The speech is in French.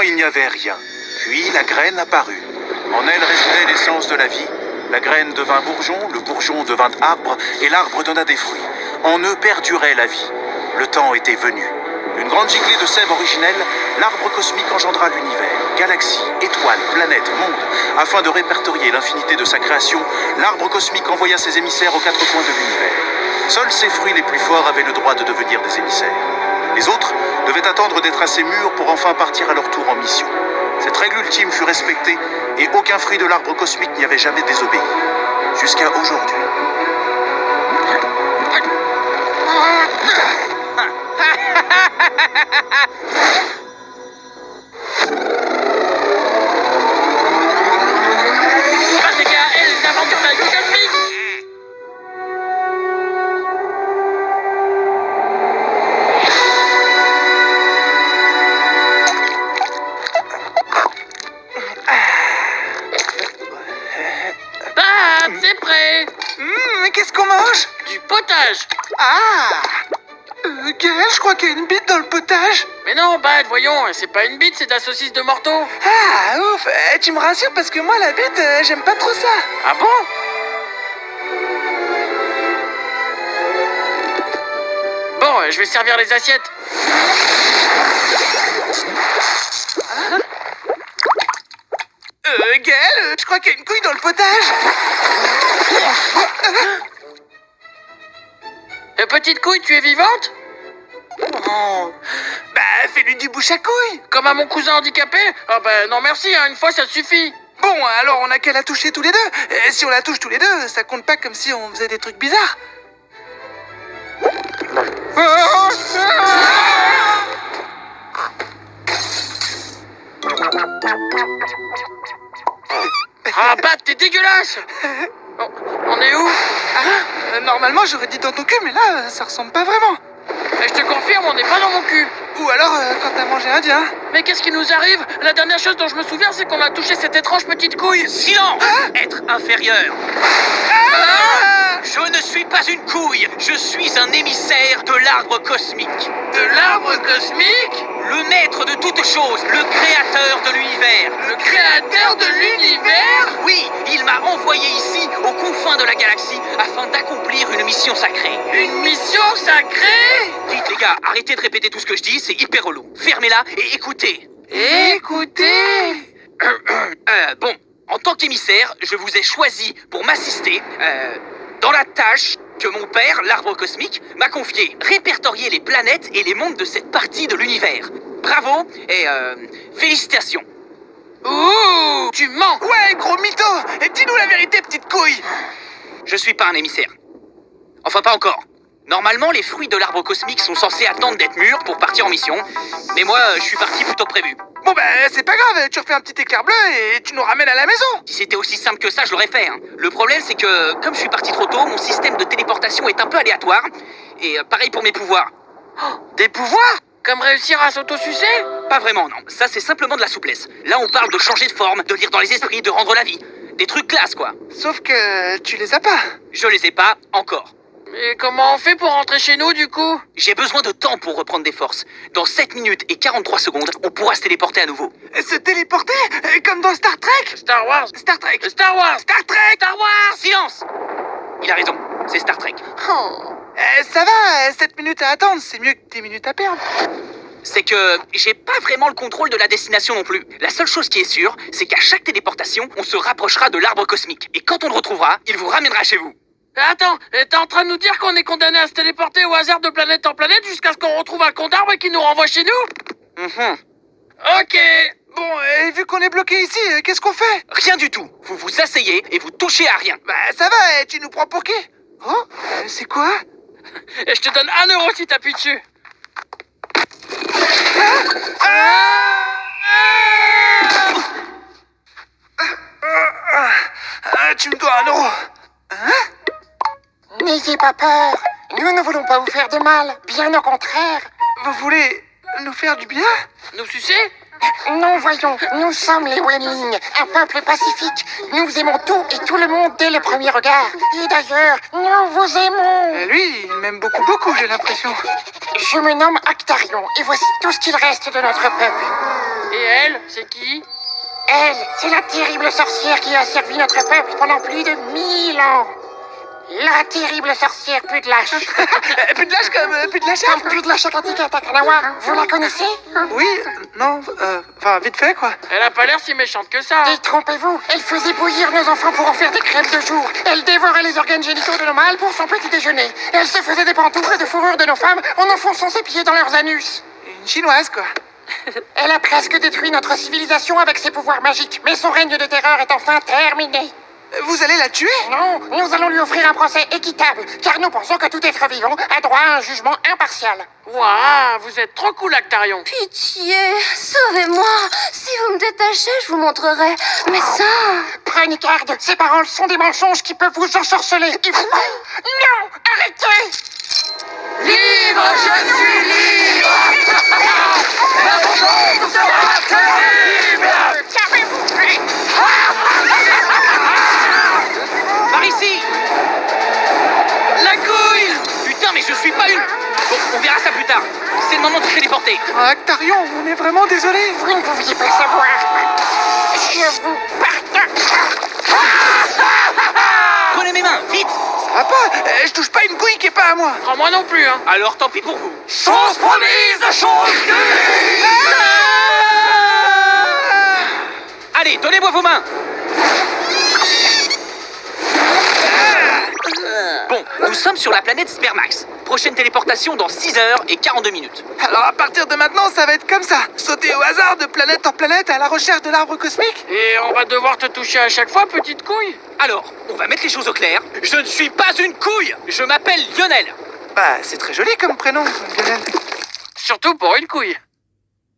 il n'y avait rien. Puis la graine apparut. En elle résidait l'essence de la vie. La graine devint bourgeon, le bourgeon devint arbre, et l'arbre donna des fruits. En eux perdurait la vie. Le temps était venu. Une grande giclée de sève originelle, l'arbre cosmique engendra l'univers. Galaxies, étoiles, planètes, mondes. Afin de répertorier l'infinité de sa création, l'arbre cosmique envoya ses émissaires aux quatre coins de l'univers. Seuls ses fruits les plus forts avaient le droit de devenir des émissaires. Les autres devaient attendre d'être assez mûrs pour enfin partir à leur tour en mission. Cette règle ultime fut respectée et aucun fruit de l'arbre cosmique n'y avait jamais désobéi. Jusqu'à aujourd'hui. Les aventures de la vie cosmique. Bab, c'est prêt. Mais qu'est-ce qu'on mange? Du potage. Ah Gaël, je crois qu'il y a une bite dans le potage. Mais non, Bad, voyons, c'est pas une bite, c'est de la saucisse de morteau. Ah, ouf. Tu me rassures parce que moi, la bite, j'aime pas trop ça. Ah bon? Bon, je vais servir les assiettes. Gaël, je crois qu'il y a une couille dans le potage. Petite couille, tu es vivante? Oh. Bah, fais-lui du bouche à couille. Comme à mon cousin handicapé? Ah bah non merci, hein, une fois ça suffit. Bon, alors on a qu'à la toucher tous les deux. Et si on la touche tous les deux, ça compte pas comme si on faisait des trucs bizarres. Ah Bad, t'es dégueulasse. Oh, on est où? Normalement, j'aurais dit dans ton cul, mais là, ça ressemble pas vraiment. Je te confirme, on n'est pas dans mon cul. Ou alors, quand t'as mangé indien. Mais qu'est-ce qui nous arrive? La dernière chose dont je me souviens, c'est qu'on a touché cette étrange petite couille. Silence! Être inférieur. Je ne suis pas une couille, je suis un émissaire de l'arbre cosmique. De l'arbre cosmique? Le maître de toutes choses, le créateur de l'univers. Le créateur de l'univers? Oui, il m'a envoyé ici, aux confins de la galaxie, afin d'accomplir une mission sacrée. Une mission sacrée? Dites les gars, arrêtez de répéter tout ce que je dis, c'est hyper relou. Fermez-la et écoutez. Écoutez. Bon, en tant qu'émissaire, je vous ai choisi pour m'assister dans la tâche que mon père, l'arbre cosmique, m'a confiée. Répertorier les planètes et les mondes de cette partie de l'univers. Bravo et félicitations. Ouh, tu mens. Ouais, gros mytho. Et dis-nous la vérité, petite couille. Je suis pas un émissaire. Enfin, pas encore. Normalement, les fruits de l'arbre cosmique sont censés attendre d'être mûrs pour partir en mission. Mais moi, je suis parti plus tôt que prévu. Bon bah, c'est pas grave, tu refais un petit éclair bleu et tu nous ramènes à la maison. Si c'était aussi simple que ça, je l'aurais fait. Hein. Le problème, c'est que, comme je suis parti trop tôt, mon système de téléportation est un peu aléatoire. Et pareil pour mes pouvoirs. Des pouvoirs? Comme réussir à s'autosucer? Pas vraiment, non. Ça, c'est simplement de la souplesse. Là, on parle de changer de forme, de lire dans les esprits, de rendre la vie. Des trucs classe, quoi. Sauf que tu les as pas. Je les ai pas encore. Mais comment on fait pour rentrer chez nous, du coup? J'ai besoin de temps pour reprendre des forces. Dans 7 minutes et 43 secondes, on pourra se téléporter à nouveau. Se téléporter? Comme dans Star Trek? Star Wars. Star Trek. Star Wars. Star Trek. Star Wars. Silence! Il a raison, c'est Star Trek. Ça va, 7 minutes à attendre, c'est mieux que 10 minutes à perdre. C'est que j'ai pas vraiment le contrôle de la destination non plus. La seule chose qui est sûre, c'est qu'à chaque téléportation, on se rapprochera de l'arbre cosmique. Et quand on le retrouvera, il vous ramènera chez vous. Attends, t'es en train de nous dire qu'on est condamné à se téléporter au hasard de planète en planète jusqu'à ce qu'on retrouve un con d'arbre et qu'il nous renvoie chez nous? Ok. Bon, et vu qu'on est bloqué ici, qu'est-ce qu'on fait? Rien du tout. Vous vous asseyez et vous touchez à rien. Bah ça va, tu nous prends pour qui? Oh, c'est quoi? Et je te donne 1 euro si t'appuies dessus. Tu me dois 1 euro. N'ayez pas peur, nous ne voulons pas vous faire de mal, bien au contraire. Vous voulez nous faire du bien? Nous sucer? Non, voyons, nous sommes les Wenling, un peuple pacifique. Nous aimons tout et tout le monde dès le premier regard. Et d'ailleurs, nous vous aimons. Lui, il m'aime beaucoup, beaucoup, j'ai l'impression. Je me nomme Actarion et voici tout ce qu'il reste de notre peuple. Et elle, c'est qui? Elle, c'est la terrible sorcière qui a servi notre peuple pendant plus de 1000 ans. La terrible sorcière Pudlash. Pudlash comme Pudlash. Comme Pudlash Akatika Takanawa. Vous la connaissez? Oui, non, enfin vite fait quoi. Elle a pas l'air si méchante que ça. Détrompez-vous, elle faisait bouillir nos enfants pour en faire des crêpes de jour. Elle dévorait les organes génitaux de nos mâles pour son petit déjeuner. Elle se faisait des pantoufles de fourrure de nos femmes en enfonçant ses pieds dans leurs anus. Une chinoise quoi. Elle a presque détruit notre civilisation avec ses pouvoirs magiques, mais son règne de terreur est enfin terminé. Vous allez la tuer? Non, nous allons lui offrir un procès équitable, car nous pensons que tout être vivant a droit à un jugement impartial. Waouh, vous êtes trop cool, Actarion. Pitié, sauvez-moi. Si vous me détachez, je vous montrerai. Mais ça... Prenez garde, ces paroles sont des mensonges qui peuvent vous ensorceler. Et vous... Non, arrêtez! Libre, je suis libre. La vengeance sera terrible! Qu'avez-vous fait? Par ici! La couille. Putain, mais je suis pas une... Bon, on verra ça plus tard. C'est le moment de se téléporter. Actarion, on est vraiment désolé. Vous ne pouviez pas savoir. Je vous pardonne. Prenez mes mains, vite! Ça va pas, je touche pas une couille qui est pas à moi. Ah, moi non plus, hein. Alors tant pis pour vous. Chose promise, chose due. Allez, donnez-moi vos mains! Bon, nous sommes sur la planète Spermax. Prochaine téléportation dans 6 heures et 42 minutes. Alors à partir de maintenant, ça va être comme ça. Sauter au hasard de planète en planète à la recherche de l'arbre cosmique. Et on va devoir te toucher à chaque fois, petite couille. Alors, on va mettre les choses au clair. Je ne suis pas une couille! Je m'appelle Lionel! Bah, c'est très joli comme prénom, Lionel. Surtout pour une couille.